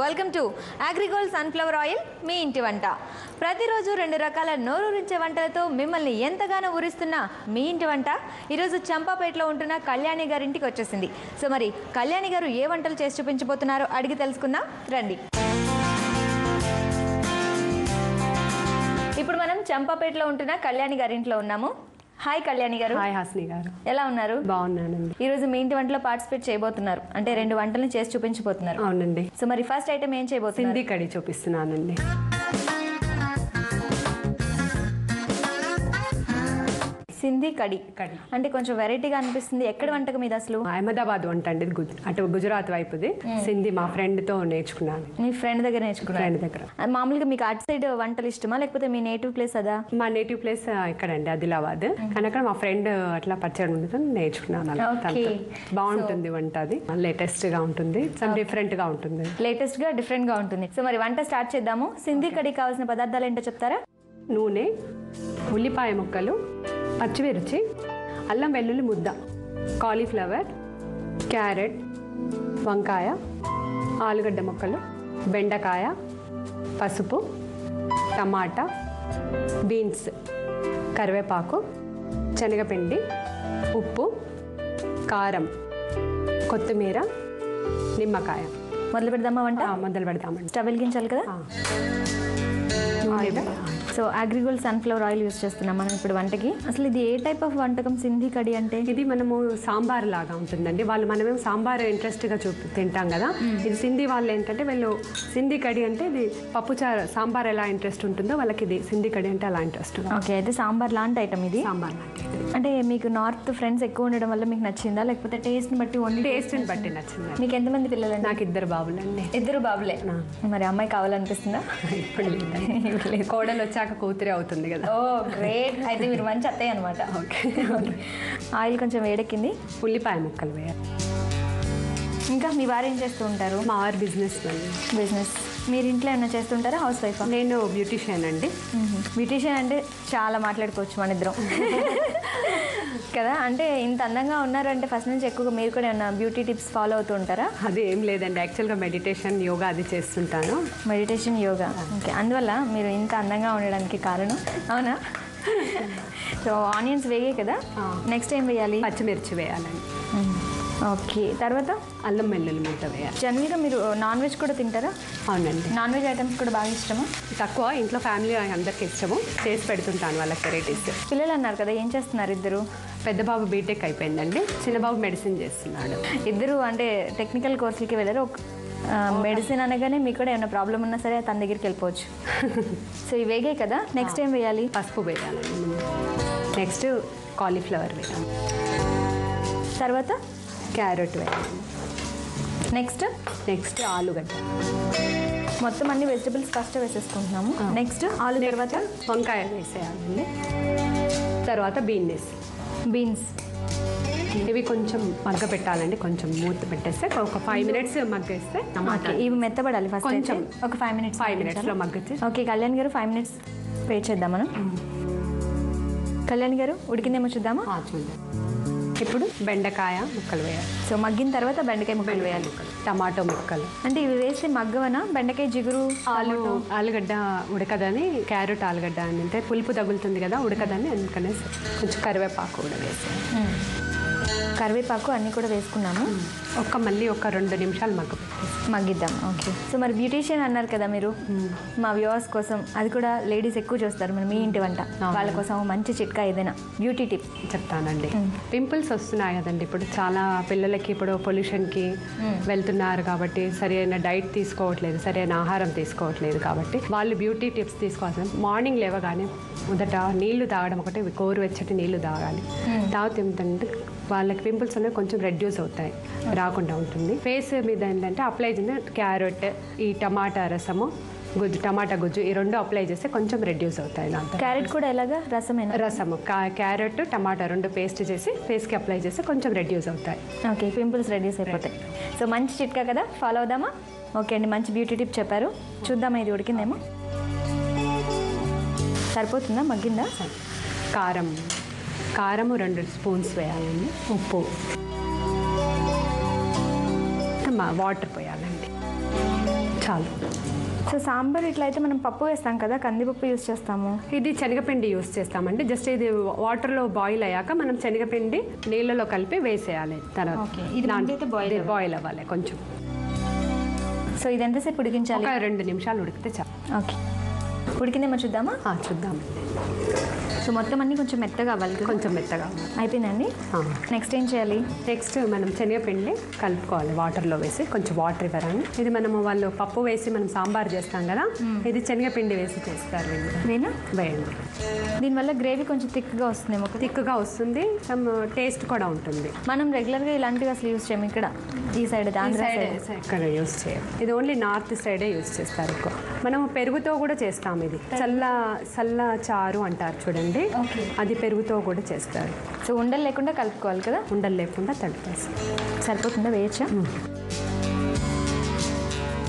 Welcome to Agrigold sunflower oil మీ ఇంటి వంట. ప్రతిరోజు 2 రకాల నోరూరించే వంటలతో మిమ్మల్ని ఎంతగానో ఊరిస్తున్న మీ ఇంటి వంట ఈరోజు చంపాపేటలో ఉంటున్న కళ్యాణి గారి ఇంటికి వచ్చేసింది. సో మరి కళ్యాణి గారు ఏ వంటలు చేసి చూపించబోతున్నారో అడిగి తెలుసుకుందాం రండి. ఇప్పుడు మనం చంపాపేటలో ఉంటున్న కళ్యాణి గారి ఇంట్లో ఉన్నాము. హాయ్ కళ్యాణి గారు. హాయ్ హాస్ని గారు. ఎలా ఉన్నారు? బాగున్నానండి. ఈ రోజు మీ ఇంటి వంటలో పార్టిసిపేట్ చేయబోతున్నారు, అంటే 2 వంటలను చేసి చూపించబోతున్నారు. అవునండి. సో మరి ఫస్ట్ ఐటమ్ ఏం చేయబోతున్నారు? సింధీ కడి చూపిస్తున్నానండి. సింధీ కడి అంటే కొంచెం వెరైటీగా అనిపిస్తుంది. ఎక్కడ వంటకం ఇది అసలు? అహ్మదాబాద్ వంట అండి, అటు గుజరాత్ వైపుది. సింధీ మా ఫ్రెండ్ తో నేర్చుకున్నాను. మీ ఫ్రెండ్ దగ్గర నేర్చుకున్నాను. ఫ్రెండ్ దగ్గర. మామూలుగా మీకు అటు సైడ్ వంటలు ఇష్టమా, లేకపోతే మీ నేటివ్ ప్లేస్ అదా? మా నేటివ్ ప్లేస్ ఇక్కడండి ఆదిలాబాద్. కానీ అక్కడ మా ఫ్రెండ్ అట్లా పరిచయం ఉండదు, నేర్చుకున్నాను. బాగుంటుంది వంట, అది లేటెస్ట్ గా ఉంటుంది, డిఫరెంట్ గా ఉంటుంది. లేటెస్ట్ గా డిఫరెంట్ గా ఉంటుంది. సో మరి వంట స్టార్ట్ చేద్దాము. సింధీ కడికి కావాల్సిన పదార్థాలు ఏంటో చెప్తారా? నూనె, ఉల్లిపాయ ముక్కలు, పచ్చిమిర్చి, అల్లం వెల్లుల్లి ముద్ద, కాలీఫ్లవర్, క్యారెట్, వంకాయ, ఆలుగడ్డ ముక్కలు, బెండకాయ, పసుపు, టమాటా, బీన్స్, కరివేపాకు, శనగపిండి, ఉప్పు, కారం, కొత్తిమీర, నిమ్మకాయ. మొదలు పెడదామా వంట? మొదలు పెడదామండి. స్టవ్ వెలిగించాలి కదా. So AgriGold sunflower oil use చేస్తున్నాం మనం ఇప్పుడు వంటకి. అసలు ఇది ఏ టైప్ ఆఫ్ వంటకం సింధీ కడి అంటే? ఇది మనము సాంబార్ లాగా ఉంటుందండి. మనమేమో సాంబార్ ఇంట్రెస్ట్గా తింటాం కదా. ఇది సింధీ వాళ్ళు ఏంటంటే వీళ్ళు సింధీ కడి అంటే ఇది పప్పుచారు, సాంబార్ ఎలా ఇంట్రెస్ట్ ఉంటుందో వాళ్ళకి ఇది సింధీ కడి అంటే అలా ఇంట్రెస్ట్. ఓకే, అయితే సాంబార్ లాంటి ఐటమ్ ఇది. సాంబార్ లాంటి. అంటే మీకు నార్త్ ఫ్రెండ్స్ ఎక్కువ ఉండడం వల్ల మీకు నచ్చిందా, లేకపోతే టేస్ట్ని బట్టి? ఓన్లీ టేస్ట్ని బట్టి నచ్చింది. మీకు ఎంతమంది పిల్లలండి? నాకు 2 బాబులండి. 2 బాబులే. మరి అమ్మాయి కావాలనిపిస్తుందా? ఇప్పుడు కోడలు వచ్చాక కూతురే అవుతుంది కదా. ఓ గ్రేట్, అయితే మీరు మంచి అత్తయ్య అనమాట. ఓకే. ఆయిల్ కొంచెం వేడెక్కింది. ఉల్లిపాయ ముక్కలు వేయాలి. ఇంకా మీ వారు ఏం చేస్తూ ఉంటారు? మా వారు బిజినెస్. మీరు ఇంట్లో ఏమైనా చేస్తుంటారా? House wife? నేను బ్యూటీషియన్ అండి. బ్యూటీషియన్ అంటే చాలా మాట్లాడుకోవచ్చు మన ఇద్దరం కదా. అంటే ఇంత అందంగా ఉన్నారంటే ఫస్ట్ నుంచి ఎక్కువగా మీరు కూడా ఏమైనా బ్యూటీ టిప్స్ ఫాలో అవుతూ ఉంటారా? అది ఏం లేదండి, యాక్చువల్గా మెడిటేషన్, యోగా అది చేస్తుంటాను. మెడిటేషన్, యోగా. ఓకే, అందువల్ల మీరు ఇంత అందంగా ఉండడానికి కారణం. అవునా? సో ఆనియన్స్ వేగే కదా, నెక్స్ట్ ఏం వేయాలి? పచ్చిమిర్చి వేయాలండి. ఓకే, తర్వాత అల్లం వెల్లుల్లి ముద్ద వేయాలి. జనరల్గా మీరు నాన్ వెజ్ కూడా తింటారా? అవునండి. నాన్ వెజ్ ఐటమ్స్ కూడా బాగా ఇష్టమా? తక్కువ, ఇంట్లో ఫ్యామిలీ అందరికి ఇష్టము, చేసి పెడుతుంటాను వాళ్ళకి వెరైటీస్. పిల్లలు అన్నారు కదా, ఏం చేస్తున్నారు ఇద్దరు? పెద్ద బాబు బీటెక్ అయిపోయిందండి, చిన్న బాబు మెడిసిన్ చేస్తున్నాడు. ఇద్దరు అంటే టెక్నికల్ కోర్సులకి వెళ్ళారు. మెడిసిన్ అనగానే మీకు కూడా ఏమైనా ప్రాబ్లం ఉన్నా సరే తన దగ్గరికి వెళ్ళిపోవచ్చు. సో ఇవి వేగాయి కదా, నెక్స్ట్ ఏం వేయాలి? పసుపు వేయాలండి. నెక్స్ట్ కాలీఫ్లవర్ వేయాలి. తర్వాత క్యారెట్ వేయాలి. నెక్స్ట్ ఆలుగడ్డ. మొత్తం అన్ని వెజిటబుల్స్ ఫస్ట్ వేసేసుకుంటున్నాము. నెక్స్ట్ ఆలు, తర్వాత వంకాయ వేసేయాలండి. తర్వాత బీన్స్. ఇవి కొంచెం మగ్గ పెట్టాలండి, కొంచెం మూత పెట్టేస్తే ఒక 5 minutes మగ్గేస్తే. ఇవి మెత్తబడాలి ఫస్ట్, కొంచెం ఒక 5 minutes మగ్గచ్చి. ఓకే, కళ్యాణ్ గారు 5 minutes వెయిట్ చేద్దాం మనం. కళ్యాణ్ గారు ఉడికిందేమో చూద్దామా? చూద్దాం. ఇప్పుడు బెండకాయ ముక్కలు వేయాలి. సో మగ్గిన తర్వాత బెండకాయ ముక్కలు వేయాలి. టమాటో ముక్కలు. అంటే ఇవి వేస్తే మగ్గవనా? బెండకాయ జిగురు, ఆలుగడ్డ ఉడకదని, క్యారెట్ ఆలుగడ్డ అని అంటే పులుపు తగులుతుంది కదా, ఉడకదని, అందుకనే కొంచెం కరివేపాకు కూడా వేసాను. కరివేపాకు అన్నీ కూడా వేసుకున్నాము. మళ్ళీ ఒక 2 నిమిషాలు మగ్గిద్దాం. ఓకే, సో మరి బ్యూటీషియన్ అన్నారు కదా మీరు, మా వ్యూవర్స్ కోసం, అది కూడా లేడీస్ ఎక్కువ చూస్తారు మరి మీ ఇంటి వంట, వాళ్ళ కోసం మంచి చిట్కా ఏదైనా బ్యూటీ టిప్ చెప్తానండి. పింపుల్స్ వస్తున్నాయి కదండి ఇప్పుడు చాలా పిల్లలకి, ఇప్పుడు పొల్యూషన్కి వెళ్తున్నారు కాబట్టి సరైన డైట్ తీసుకోవట్లేదు, సరైన ఆహారం తీసుకోవట్లేదు కాబట్టి వాళ్ళు బ్యూటీ టిప్స్ తీసుకోవాల్సిన, మార్నింగ్ లేవగానే మొదట నీళ్లు తాగడం, ఒకటి గోరువెచ్చటి నీళ్లు తాగాలి. తాగితే ఏంటంటే వాళ్ళకి పింపుల్స్ అనేవి కొంచెం రెడ్యూస్ అవుతాయి, రాకుండా ఉంటుంది. ఫేస్ మీద ఏంటంటే అప్లై చేసిన క్యారెట్, ఈ టమాటా రసము, టమాటా గుజ్జు, ఈ 2 అప్లై చేస్తే కొంచెం రెడ్యూస్ అవుతాయి. దాంతో క్యారెట్ కూడా ఎలాగా? రసము, క్యారెట్ టమాటా 2 పేస్ట్ చేసి ఫేస్కి అప్లై చేస్తే కొంచెం రెడ్యూస్ అవుతాయి. ఓకే, పింపుల్స్ రెడ్యూస్ అయిపోతాయి. సో మంచి చిట్కా కదా, ఫాలో అవుదామా? ఓకే అండి, మంచి బ్యూటీ టిప్ చెప్పారు. చూద్దామా ఇది ఉడికిందేమో. సరిపోతుందా? మగ్గిందా? కారము 2 స్పూన్స్ వేయాలండి. ఉప్పు, వాటర్ పోయాలండి. చాలు. సో సాంబార్ ఇట్లా అయితే మనం పప్పు వేస్తాం కదా, కందిపప్పు యూస్ చేస్తాము. ఇది శనగపిండి యూస్ చేస్తామండి. జస్ట్ ఇది వాటర్లో బాయిల్ అయ్యాక మనం శనగపిండి నీళ్ళలో కలిపి వేసేయాలి. Okay. ఇది ముందైతే బాయిల్ అవ్వాలి కొంచెం. సో ఇది ఎంతసేపు ఉడికించాలి? ఒక 2 నిమిషాలు ఉడికితే చాలు. ఓకే, ఉడికిందేమో చూద్దామా? చూద్దామండి. సో మొత్తం అన్నీ కొంచెం మెత్తగా అవ్వాలి కదా? కొంచెం మెత్తగా అయిపోయిందండి. నెక్స్ట్ ఏం చేయాలి? నెక్స్ట్ మనం శనగపిండి కలుపుకోవాలి వాటర్లో వేసి, కొంచెం వాటర్ ఇవ్వరండి. ఇది మనము వాళ్ళు పప్పు వేసి మనం సాంబార్ చేస్తాం కదా, ఇది శనగపిండి వేసి చేస్తారు. వేనా? వేయండి. దీనివల్ల గ్రేవీ కొంచెం థిక్గా వస్తుందేమో. థిక్గా వస్తుంది, సమ్ టేస్ట్ కూడా ఉంటుంది. మనం రెగ్యులర్గా ఇలాంటివి అసలు యూస్ చేయము ఇక్కడ ఈ సైడ్, ఇక్కడ యూస్ చేయం. ఇది ఓన్లీ నార్త్ సైడే యూస్ చేస్తారు ఎక్కువ. మనం పెరుగుతో కూడా చేస్తాం. ఇది చల్ల చారు అంటారు చూడండి, అది పెరుగుతో కూడా చేస్తారు. సో ఉండలు లేకుండా కలుపుకోవాలి కదా? ఉండలు లేకుండా తడిపేసి సరిపోతుందా? వేయచ్చా?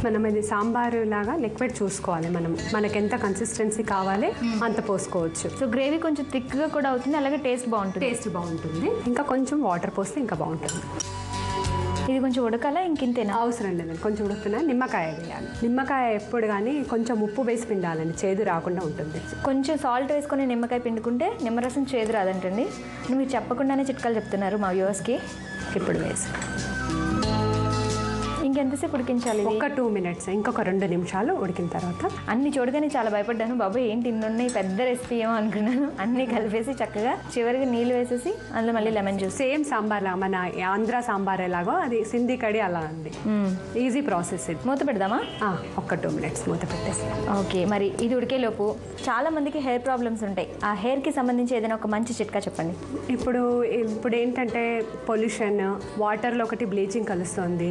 మనం ఇది సాంబారు లాగా లిక్విడ్ చూసుకోవాలి. మనకి ఎంత కన్సిస్టెన్సీ కావాలి అంత పోసుకోవచ్చు. సో గ్రేవీ కొంచెం థిక్గా కూడా అవుతుంది, అలాగే టేస్ట్ బాగుంటుంది. ఇంకా కొంచెం వాటర్ పోస్తే ఇంకా బాగుంటుంది. ఇది కొంచెం ఉడకాలా? ఇంకింతేనా? అవసరం లేదండి, కొంచెం ఉడుకుతున్నా నిమ్మకాయ వేయాలి. నిమ్మకాయ ఎప్పుడు కానీ కొంచెం ఉప్పు వేసి పిండాలండి, చేదు రాకుండా ఉంటుంది. కొంచెం సాల్ట్ వేసుకొని నిమ్మకాయ పిండుకుంటే నిమ్మరసం చేదు రాదంటండి. మీరు చెప్పకుండానే చిట్కాలు చెప్తున్నారు మా వ్యూవర్స్కి. ఇప్పుడు వేసి ఇంకెంతసేపు ఉడికించాలి? ఒక 2 minutes, ఇంకొక 2 నిమిషాలు ఉడికిన తర్వాత. అన్ని చూడగానే చాలా భయపడ్డాను, బాబు ఏంటి ఇన్ని ఉన్నాయి, పెద్ద రెసిపీ ఏమో అనుకున్నాను. అన్ని కలిపేసి చక్కగా చివరికి నీళ్ళు వేసేసి అందులో మళ్ళీ లెమన్ జ్యూస్. సేమ్ సాంబార్ లాగా, మన ఆంధ్ర సాంబార్ ఎలాగో అది సింధీ కడి అలా అండి. ఈజీ ప్రాసెస్ ఇది. మూత పెడదామా? ఒక 2 minutes మూత పెట్టేసి. ఓకే, మరి ఇది ఉడికేలోపు చాలా మందికి హెయిర్ ప్రాబ్లమ్స్ ఉంటాయి. ఆ హెయిర్కి సంబంధించి ఏదైనా ఒక మంచి చిట్కా చెప్పండి. ఇప్పుడు ఏంటంటే పొల్యూషన్, వాటర్లో ఒకటి బ్లీచింగ్ కలుస్తుంది,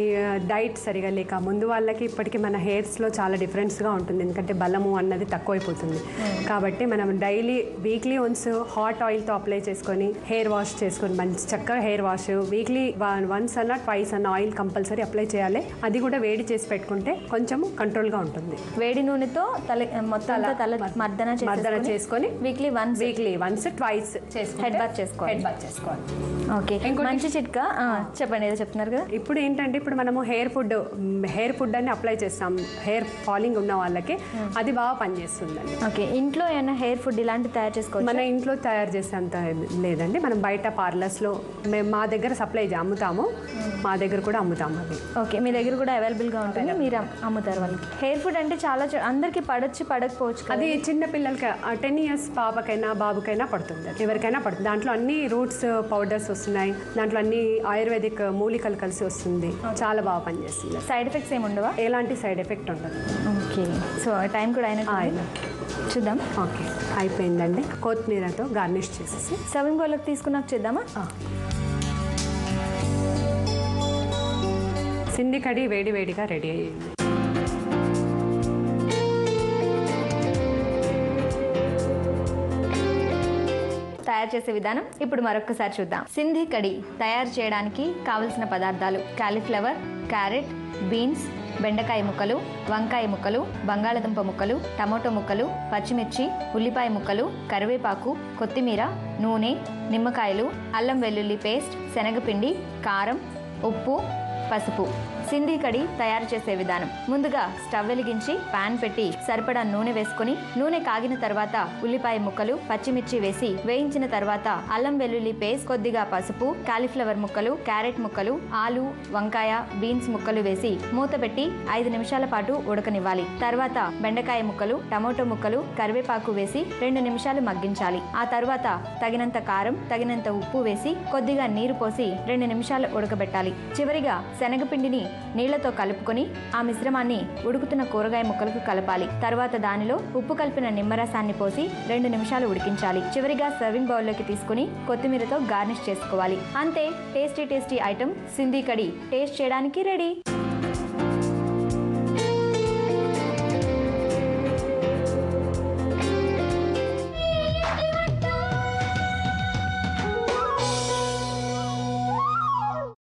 ఈ డైట్ సరిగా లేక ముందు వాళ్ళకి ఇప్పటికీ మన హెయిర్స్లో చాలా డిఫరెన్స్గా ఉంటుంది. ఎందుకంటే బలము అన్నది తక్కువైపోతుంది. కాబట్టి మనం డైలీ వీక్లీ వన్స్ హాట్ ఆయిల్తో అప్లై చేసుకొని హెయిర్ వాష్ చేసుకొని మంచి చక్కగా హెయిర్ వాష్ వీక్లీ వన్స్ అన్న ట్వైస్ అన్న ఆయిల్ కంపల్సరీ అప్లై చేయాలి. అది కూడా వేడి చేసి పెట్టుకుంటే కొంచెం కంట్రోల్గా ఉంటుంది. వేడి నూనెతో మొత్తం తల మర్దన చేసుకొని weekly once twice head bath చేసుకోవాలి. ఓకే, మంచి చిట్కా. చెప్పండి, ఏదో చెప్తున్నారు కదా. ఇప్పుడు ఏంటంటే ఇప్పుడు మనము హెయిర్ ఫుడ్ అని అప్లై చేస్తాం హెయిర్ ఫాలింగ్ ఉన్న వాళ్ళకి, అది బాగా పనిచేస్తుందండి. ఓకే, ఇంట్లో ఏమైనా హెయిర్ ఫుడ్ ఇలాంటి తయారు చేసుకోవచ్చు? మన ఇంట్లో తయారు చేసేంత లేదండి, మనం బయట పార్లర్స్లో మా దగ్గర సప్లై అమ్ముతాము, మా దగ్గర కూడా అమ్ముతాము అవి. ఓకే, మీ దగ్గర కూడా అవైలబుల్గా ఉంటుంది, మీరు అమ్ముతారు వాళ్ళకి. హెయిర్ ఫుడ్ అంటే చాలా అందరికీ పడకపోవచ్చు. అది చిన్న పిల్లలకి 10 years పాపకైనా బాబుకైనా పడుతుంది, ఎవరికైనా పడుతుంది. దాంట్లో అన్ని రూట్స్ పౌడర్స్ వస్తున్నాయి, దాంట్లో అన్ని ఆయుర్వేదిక్ మూలికలు కలిసి వస్తుంది, చాలా బాగా పనిచేస్తుంది. సైడ్ ఎఫెక్ట్స్ ఏమి ఉండవా? ఎలాంటి సైడ్ ఎఫెక్ట్ ఉండదు. ఓకే, సో టైం కూడా అయినా చూద్దాం. ఓకే, అయిపోయిందండి. కొత్తిమీరతో గార్నిష్ చేసేసి సర్వింగ్ బౌల్లోకి తీసుకున్నాక చేద్దామా? సింధీ కడి వేడిగా రెడీ అయ్యింది. తయారు చేసే విధానం ఇప్పుడు మరొకసారి చూద్దాం. సింధీ కడి తయారు చేయడానికి కావలసిన పదార్థాలు: కాలీఫ్లవర్, క్యారెట్, బీన్స్, బెండకాయ ముక్కలు, వంకాయ ముక్కలు, బంగాళదుంప ముక్కలు, టమోటో ముక్కలు, పచ్చిమిర్చి, ఉల్లిపాయ ముక్కలు, కరివేపాకు, కొత్తిమీర, నూనె, నిమ్మకాయలు, అల్లం వెల్లుల్లి పేస్ట్, శనగపిండి, కారం, ఉప్పు, పసుపు. సింధీ కడి తయారు చేసే విధానం: ముందుగా స్టవ్ వెలిగించి పాన్ పెట్టి సరిపడా నూనె వేసుకుని, నూనె కాగిన తర్వాత ఉల్లిపాయ ముక్కలు, పచ్చిమిర్చి వేసి వేయించిన తర్వాత అల్లం వెల్లుల్లి పేస్ట్, కొద్దిగా పసుపు, కాలీఫ్లవర్ ముక్కలు, క్యారెట్ ముక్కలు, ఆలు, వంకాయ, బీన్స్ ముక్కలు వేసి మూత పెట్టి 5 నిమిషాల పాటు ఉడకనివ్వాలి. తర్వాత బెండకాయ ముక్కలు, టమోటో ముక్కలు, కరివేపాకు వేసి 2 నిమిషాలు మగ్గించాలి. ఆ తర్వాత తగినంత కారం, తగినంత ఉప్పు వేసి కొద్దిగా నీరు పోసి 2 నిమిషాలు ఉడకబెట్టాలి. చివరిగా శనగపిండిని నీళ్లతో కలుపుకొని ఆ మిశ్రమాన్ని ఉడుకుతున్న కూరగాయ ముక్కలకు కలపాలి. తర్వాత దానిలో ఉప్పు కలిపిన నిమ్మరసాన్ని పోసి 2 నిమిషాలు ఉడికించాలి. చివరిగా సర్వింగ్ బౌల్లోకి తీసుకుని కొత్తిమీరతో గార్నిష్ చేసుకోవాలి. అంతే, టేస్టీ ఐటమ్ సింధీ కడి టేస్ట్ చేయడానికి రెడీ.